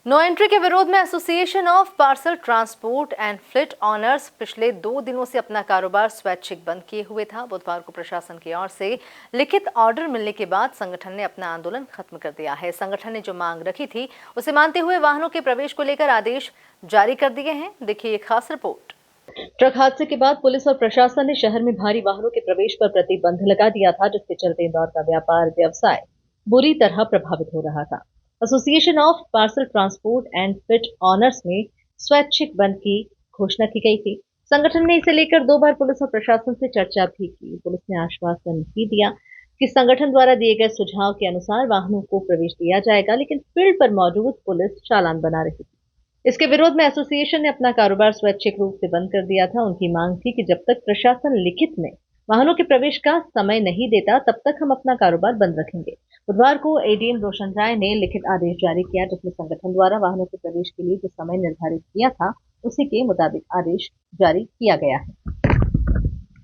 No entry के विरोध में association of parcel transport and fleet honours पिछले 2 दिनों से अपना कारोबार स्वैच्छिक बंद किए हुए था। बुधवार को प्रशासन की ओर से लिखित ऑर्डर मिलने के बाद संगठन ने अपना आंदोलन खत्म कर दिया है। संगठन ने जो मांग रखी थी उसे मानते हुए वाहनों के प्रवेश को लेकर आदेश जारी कर दिए हैं। देखिए एक खास रिपोर्ट। ट्रक हादसे के बाद पुलिस और प्रशासन ने शहर में भारी वाहनों के प्रवेश पर प्रतिबंध लगा दिया था, जिसके चलते इंदौर का व्यापार व्यवसाय बुरी तरह प्रभावित हो रहा था। Association of parcel transport and fit honours में स्वैच्छिक बंद की घोषणा की गई थी। संगठन ने इसे लेकर 2 बार पुलिस और प्रशासन से चर्चा भी की। पुलिस ने आश्वासन भी दिया कि संगठन द्वारा दिए गए सुझाव के अनुसार वाहनों को प्रवेश दिया जाएगा, लेकिन फील्ड पर मौजूद पुलिस चालान बना रही थी। इसके विरोध में एसोसिएशन ने अपना कारोबार स्वैच्छिक रूप से बंद कर दिया था। उनकी मांग थी कि जब तक प्रशासन लिखित में वाहनों के प्रवेश का समय नहीं देता, तब तक हम अपना कारोबार बंद रखेंगे। बुधवार को एडीएम रोशन राय ने लिखित आदेश जारी किया, जिसमें संगठन द्वारा वाहनों के प्रवेश के लिए जो समय निर्धारित किया था उसी के मुताबिक आदेश जारी किया गया है।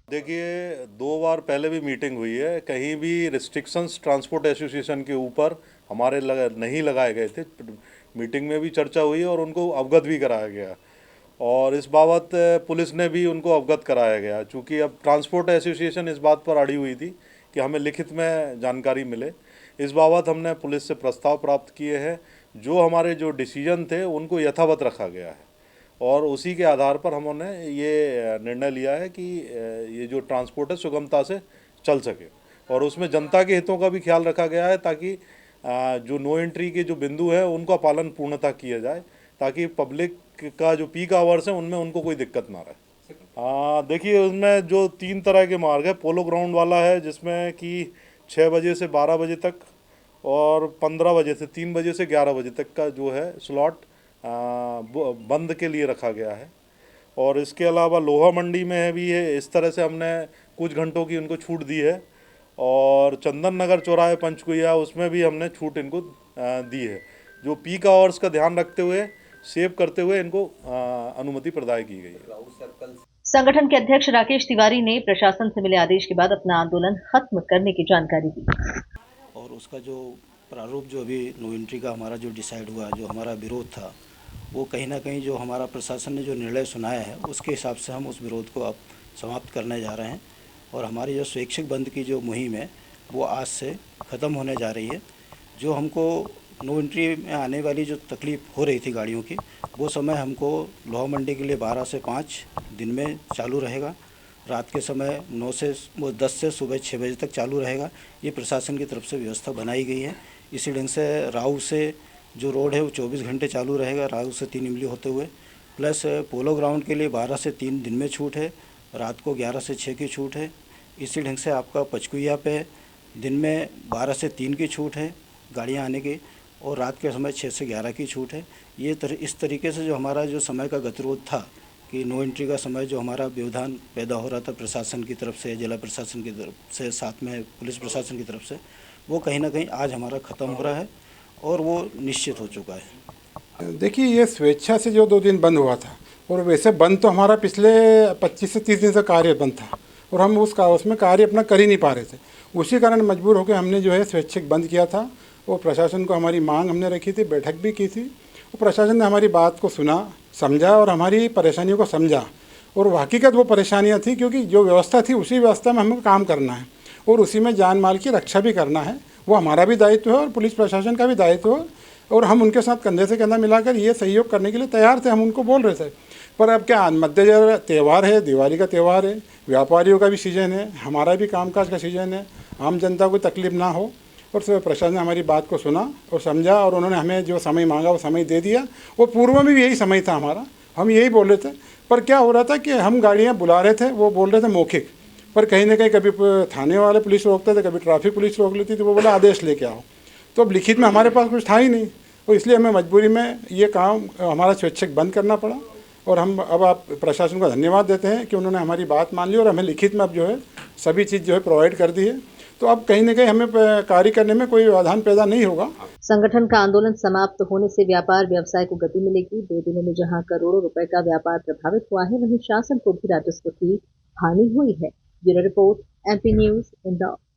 देखिए, 2 बार पहले भी मीटिंग हुई है, कहीं भी रिस्ट्रिक्शंस ट्रांसपोर्ट एसोसिएशन के ऊपर हमारे नहीं लगाए गए थे। मीटिंग में भी चर्चा हुई और उनको अवगत भी कराया गया और इस बाबत पुलिस ने भी उनको अवगत कराया गया। चूँकि अब ट्रांसपोर्ट एसोसिएशन इस बात पर अड़ी हुई थी कि हमें लिखित में जानकारी मिले। इस बाबत हमने पुलिस से प्रस्ताव प्राप्त किए हैं। जो हमारे जो डिसीजन थे उनको यथावत रखा गया है और उसी के आधार पर हमने ये निर्णय लिया है कि ये जो ट्रांसपोर्ट है सुगमता से चल सके और उसमें जनता के हितों का भी ख्याल रखा गया है, ताकि जो नो एंट्री के जो बिंदु है उनका पालन पूर्णतः किया जाए, ताकि पब्लिक का जो पीक आवर्स है उनमें उनको कोई दिक्कत ना रहे। देखिए, उसमें जो 3 तरह के मार्ग है। पोलो ग्राउंड वाला है जिसमें कि 6 बजे से 12 बजे तक और 15 बजे से 3 बजे से 11 बजे तक का जो है स्लॉट बंद के लिए रखा गया है। और इसके अलावा लोहा मंडी में भी है, इस तरह से हमने कुछ घंटों की उनको छूट दी है। और चंदन नगर चौराहे पंचकुइया उसमें भी हमने छूट इनको दी है, जो पीक आवर्स का ध्यान रखते हुए सेव करते हुए इनको अनुमति प्रदान की गई है। संगठन के अध्यक्ष राकेश तिवारी ने प्रशासन से मिले आदेश के बाद अपना आंदोलन खत्म करने की जानकारी दी। और उसका जो प्रारूप जो अभी नो एंट्री का हमारा जो डिसाइड हुआ, जो हमारा विरोध था, वो कहीं ना कहीं जो हमारा प्रशासन ने जो निर्णय सुनाया है उसके हिसाब से हम उस विरोध को अब समाप्त करने जा रहे हैं। और हमारी जो स्वैच्छिक बंद की जो मुहिम है वो आज से ख़त्म होने जा रही है। जो हमको नो एंट्री में आने वाली जो तकलीफ़ हो रही थी गाड़ियों की, वो समय हमको लोहा मंडी के लिए 12 से 5 दिन में चालू रहेगा। रात के समय 9 से 10 से सुबह 6 बजे तक चालू रहेगा। ये प्रशासन की तरफ से व्यवस्था बनाई गई है। इसी ढंग से राऊ से जो रोड है वो 24 घंटे चालू रहेगा, राऊ से 3 इमली होते हुए। प्लस पोलो ग्राउंड के लिए 12 से 3 दिन में छूट है, रात को 11 से 6 की छूट है। इसी ढंग से आपका पचकुइया पे दिन में 12 से 3 की छूट है गाड़ियाँ आने की, और रात के समय 6 से 11 की छूट है। ये इस तरीके से जो हमारा जो समय का गतिरोध था कि नो एंट्री का समय जो हमारा व्यवधान पैदा हो रहा था प्रशासन की तरफ से, जिला प्रशासन की तरफ से, साथ में पुलिस प्रशासन की तरफ से, वो कहीं ना कहीं आज हमारा ख़त्म हो रहा है और वो निश्चित हो चुका है। देखिए, ये स्वेच्छा से जो 2 दिन बंद हुआ था, और वैसे बंद तो हमारा पिछले 25 से 30 दिन से कार्य बंद था और हम उसमें कार्य अपना कर ही नहीं पा रहे थे। उसी कारण मजबूर होकर हमने जो है स्वैच्छिक बंद किया था। वो प्रशासन को हमारी मांग हमने रखी थी, बैठक भी की थी, और प्रशासन ने हमारी बात को सुना, समझा और हमारी परेशानियों को समझा। और हकीकत वो परेशानियाँ थी क्योंकि जो व्यवस्था थी उसी व्यवस्था में हमें काम करना है और उसी में जान माल की रक्षा भी करना है। वो हमारा भी दायित्व है और पुलिस प्रशासन का भी दायित्व है, और हम उनके साथ कंधे से कंधा मिलाकर ये सहयोग करने के लिए तैयार थे। हम उनको बोल रहे थे, पर अब क्या, मद्देनजर त्यौहार है, दिवाली का त्यौहार है, व्यापारियों का भी सीजन है, हमारा भी कामकाज का सीजन है, आम जनता को तकलीफ ना हो। और प्रशासन ने हमारी बात को सुना और समझा और उन्होंने हमें जो समय मांगा वो समय दे दिया। वो पूर्व में भी यही समय था हमारा, हम यही बोल रहे थे। पर क्या हो रहा था कि हम गाड़ियाँ बुला रहे थे, वो बोल रहे थे मौखिक, पर कहीं ना कहीं कभी थाने वाले पुलिस रोकते थे, कभी ट्रैफिक पुलिस रोक लेती थी, वो बोला आदेश लेके आओ। तो अब लिखित में हमारे पास कुछ था ही नहीं, तो इसलिए हमें मजबूरी में ये काम हमारा स्वैच्छिक बंद करना पड़ा। और हम अब आप प्रशासन को धन्यवाद देते हैं कि उन्होंने हमारी बात मान ली और हमें लिखित में अब जो है सभी चीज़ जो है प्रोवाइड कर दी है। तो अब कहीं ना कहीं हमें कार्य करने में कोई व्यवधान पैदा नहीं होगा। संगठन का आंदोलन समाप्त होने से व्यापार व्यवसाय को गति मिलेगी। 2 दिनों में जहां करोड़ों रुपए का व्यापार प्रभावित हुआ है, वहीं शासन को भी राजस्व की हानि हुई है। Bureau report, MP news, Indore.